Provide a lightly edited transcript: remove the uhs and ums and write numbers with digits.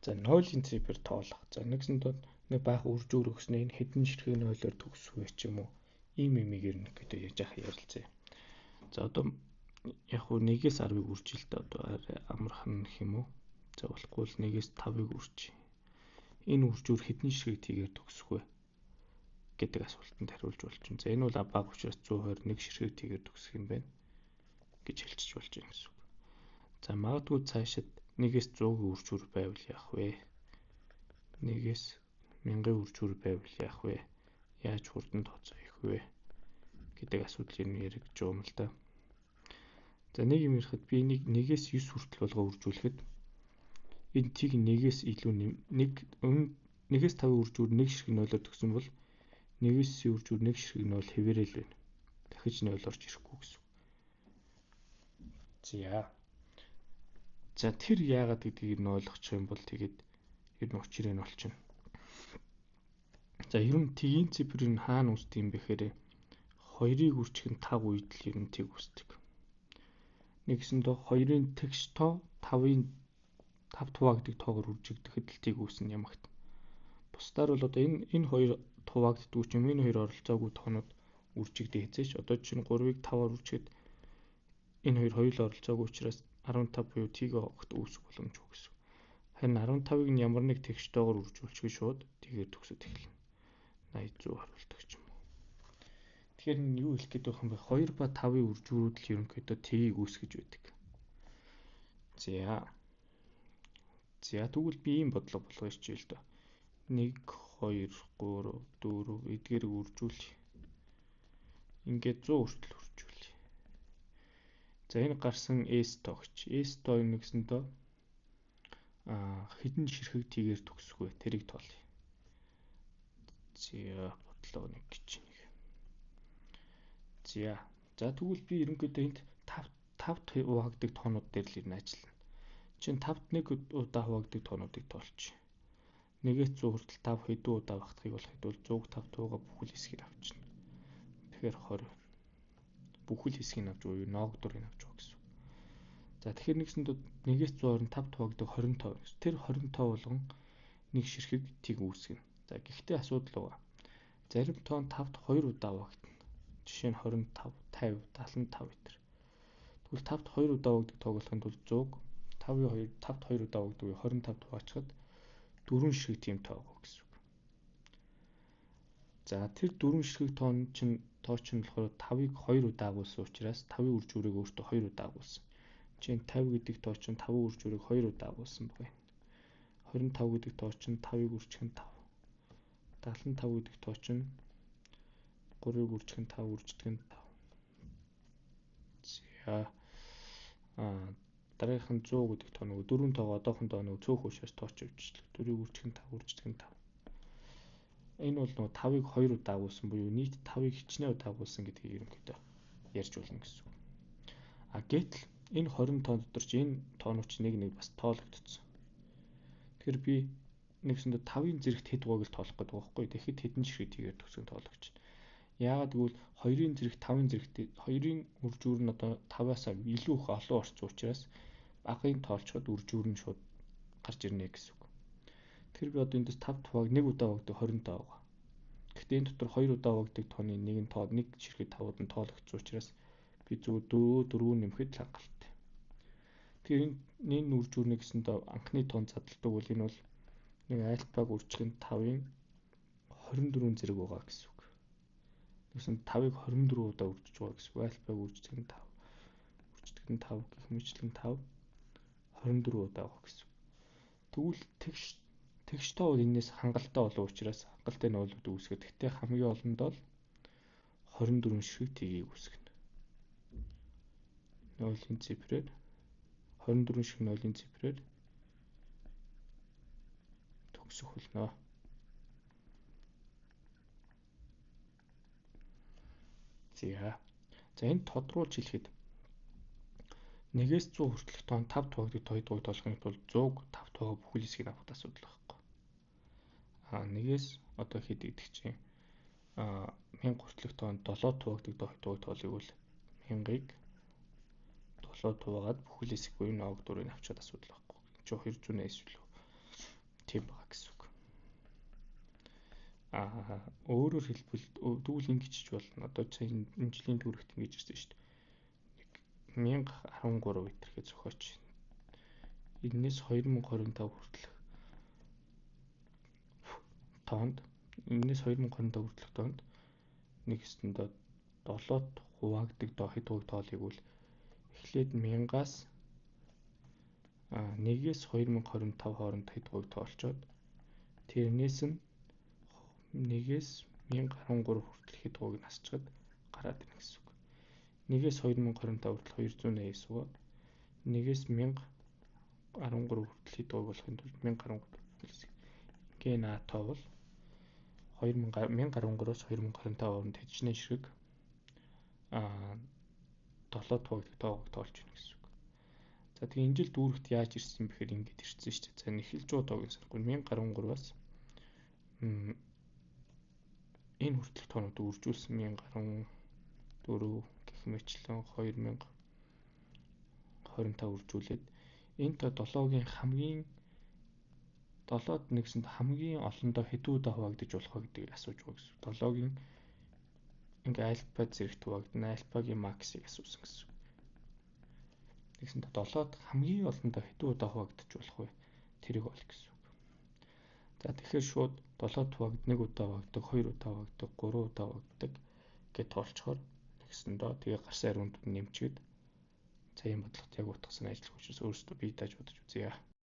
За 0-ийн цифр тоолох. За нэгсэндээ нэг баах үржүүр өгснээ энэ хэдэн ширхэг 0-оор төгсвэ ч юм уу. Ийм юмыг ер нь гэдэг яаж яах ярилцъя. За одоо яг хуу 1-ээс 10-ыг үржилдэ одоо амархан гэх юм уу. За болохгүй л 1-ээс 5-ыг үржиж. Энэ үржүүр хэдэн ширхэг тийгээр төгсөх вэ гэдэг асуултанд хариулж болж байна. За энэ бол бага учраас 121 ширхэг тийгээр төгсөх юм байна гэж хэлчих болж байна гэсэн үг. За магадгүй цаашид 1-ээс 100-ийн үржүүр байвал яах вэ? 1-ээс 1000-ийн үржүүр байвал яах вэ? Яаж хурдан тооцоо хийх вэ гэдэг асуудлыг яригдж байгаа юм л да. За нэг юм ярихад би 1-ээс 9 хүртэл болгоо үржүүлэхэд энэ тийг 1-ээс илүү 1-ээс 5 үржүүр 1 ширхэг 0-оор төгсөн бол 1-ээс 9 үржүүр 1 ширхэг 0 хэвээрэл байна. Дахиж 0 орж ирэхгүй гэсэн. За тэр яагаад гэдгийг нь ойлгочих юм бол тэгээд ер нь учрыг нь олчихно. За ер нь тгийн цифр нь хаана үүсдэг юм бэхээр 2-ыг үржих нь 5 үед л ер нь тийг үүсдэг. Нэгсэндээ 2-ын тэгш тоо 5-ын 5 хуваагддаг тоогоор үржигдэхэд л тийг үүснэ ямагт. Бусдаар бол одоо энэ хоёр хуваагддаг ч юм энэ хоёр оролцоогүй тоонууд үржигдээ хэзээч. Одоо чинь 3-ыг 5-аар үржихэд энэ хоёр хоёул оролцоогүй учраас 15 буюу тийг огт үүсэх боломжгүй гэсэн. Харин 15-ыг нь ямар нэг тэгш тоогоор үржүүлчихээ шууд тийгээр төгсөд эхэлнэ. 80 100 харуулдаг ч юм уу. Тэгэхээр юу хэлэх гээд байх юм бэ? 2 ба 5-ын үржүүрүүд л ерөнхийдөө тгийг үүсгэж байдаг. За тэгвэл би ийм бодлого болгоё ч юм л да. 1 2 3 4 эдгээр үржүүлье. Ингээд 100 хүртэл үржүүлье. За энэ гарсан S тоогч. S тоо нэгсэндээ хэдэн ширхэг тийгээр төгсөх вэ? Тэрийг тоолъё. За бодлого нэг гэж нэг. За тэгвэл би ерөнхийдөө энд 5 хуваагддаг тоонууд дээр л ирнэ ажиллана. Чин 5-д нэг удаа хуваагддаг тоонуудыг тоолчих. 1-ээс 100 хүртэл 5 хэдэн удаа багтахыг болохыг бол 100-г 5 туугаа бүхэл хэсгийг авчна. Тэгэхээр 20. Бүхэл хэсгийг авч уу ноогдурыг авч уу гэсэн. За тэгэхээр нэгсэндээ 1-ээс 100-оор нь 5 хуваагддаг 25 гэсэн. Тэр 25 болгон нэг ширхэг тийг үүсгэнэ. За гэхдээ асуудал байгаа. Зарим тоон 5-д 2 удаа хуваагдана. Жишээ нь 25, 50, 75 гэтэр. Тэгвэл 5-д 2 удаа хуваагддаг тоог болохын тулд 100-г 5-д 2 удаа хуваагддаг 25 хуваачаад 4 ширхэг тийм тоог гэсэн үг. За тэр 4 ширхэг тоон чинь болохоор 5-ыг 2 удаа агуулсан учраас 5-ын үржүүрийг өөртөө 2 удаа агуулсан. Жишээ нь 50 гэдэг тоо чинь 5-ын үржүүрийг 2 удаа агуулсан байна. 25 гэдэг тоо чинь 5-ыг үржих нь 5. 75 гэдэг тоо чинь 3-ыг үржих нь 5 үрждэг нь 5. За дараагийнх нь 100 гэдэг тоо нөгөө 4 тоогоо одоохондоо нөгөө цөөх уушаас тооч явчихлаа. 4-ыг үржих нь 5 үрждэг нь 5. Энэ бол нөгөө 5-ыг 2 удаа агуулсан буюу нийт 5-ыг хичнээн удаа агуулсан гэдгийг ерөнхийдөө ярьж болно гэсэн үг. Гэтэл энэ 20 тоон дотор чи энэ тоонууд ч нэг бас тоологдсон. Тэгэхээр би нэгсэндээ 5-ын зэрэгт хэд байгааг л тоолох гэдэг байгаа байхгүй. Тэгэхэд хэдэн ширхэг тийгээр төгсгөн тоологч. Яагаад гэвэл 2-ын зэрэгт 5-ын зэрэгт 2-ын үржүүр нь одоо 5-аас илүү их олон орсон учраас багын тоолцоход үржүүр нь шууд гарч ирнэ гэсэн үг. Тэгэхээр би одоо эндээс 5 тухайг 1 удаа хуваагддаг 20 тоо байгаа. Гэхдээ энэ дотор 2 удаа хуваагддаг тооны нэг ширхэг тавууд нь тоологдсон учраас би зөвхөн 4 нэмэхэд л хангалттай. Тэгэхээр энэ үржүүрний гэсэндээ анхны тоон задлдаг бол энэ бол нэг альфаг үржих нь 5-ын 24 зэрэг байгаа гэсэн үг. Тэгсэн 5-ыг 24 удаа үржиж байгаа гэсэн үг. Альфаг үрждэг нь 5. Үрждэг нь 5 гэх мэтлэн 5 24 удаа байгаа гэсэн. Тэгвэл тэгш тоо бол энэс хангалттай болов учраас хангалттай нөлөөд үүсгэх. Гэхдээ хамгийн олондоо л 24 ширхэг тгийг үүсгэнэ. 0-ийн цифрээр 24 ширхэг 0-ийн цифрээр төгсөх болно. За энэ тодруулж хэлэхэд 1-ээс 100 хүртэлх тоон 5 хуваагддаг тоог тоолохын тулд 100-г 5 тоогоо бүхэл хэсгийг авах асуудал байхгүй. 1-ээс одоо хэд гэдэг чинь 1000 хүртэлх тоон 7 хуваагддаг тоог тоолъё бол 1000-ыг 7 хуваагаад бүхэл хэсэг буюу ноог дурыг авчаад асуудал байхгүй. Чи 200-аас илүү тийм байгаа гэсэн үг. Өөрөөр хэлбэл тэгвэл ингэж болно. Одоо энэ жилийн төгрөгт ингэж ирсэн шүү дээ. 1013 метрхээ зохиоч. Энээс 2025 хүртэлх тоонд нэг өсtöндөө 7-т хуваагддаг хэд хувийг тоолыг үл эхлээд 1000-аас 1-ээс 2025 хооронд хэд хувийг тоолцоод тэрнээс нь 1-ээс 1013 хүртэл хэд хувийг насчаад гараад ирнэ гэсэн үг. 1-ээс 2025 хүртэл 280 суугаад 1-ээс 1013 хүртэл хэд хувийг болохын тулд 1013 гэсэн. Ингээ наатаа бол 1013-оос 2025 хооронд хэдчнээ ширхэг 7 хувийг тоолж байна гэсэн үг. За тэгээ энэ жил дүүрэгт яаж ирсэн бэхээр ингэж ирсэн шүү дээ. За нэхэлж удаагийн санахгүй 1013-аас энэ хүртэлх тоонууд үржүүлсэн 1014 гэх мэтлэн 2025 үржүүлээд энэ 7-гийн хамгийн 7-д нэгсэнд хамгийн олондоо хэдэн удаа хуваагдаж болох вэ гэдгийг асууж байгаа гэсэн. 7-гийн ингээ альфа зэрэгт хуваагдана, альфагийн максыг асуусан гэсэн. Тэгсэн 7-д хамгийн олондоо хэдэн удаа хуваагдаж болох вэ? Тэрийг ол гэсэн үг. За тэгэхээр шууд 7-д хуваагддаг, 1 удаа хуваагддаг, 2 удаа хуваагддаг, 3 удаа хуваагддаг гэж тоолцохоор тэгсэндээ тэгээ гарсан хариунд нэмчихэд цагийн бодлогот яг утгасан ажил хүчээс өөрсдөө бие дааж бодож үзье.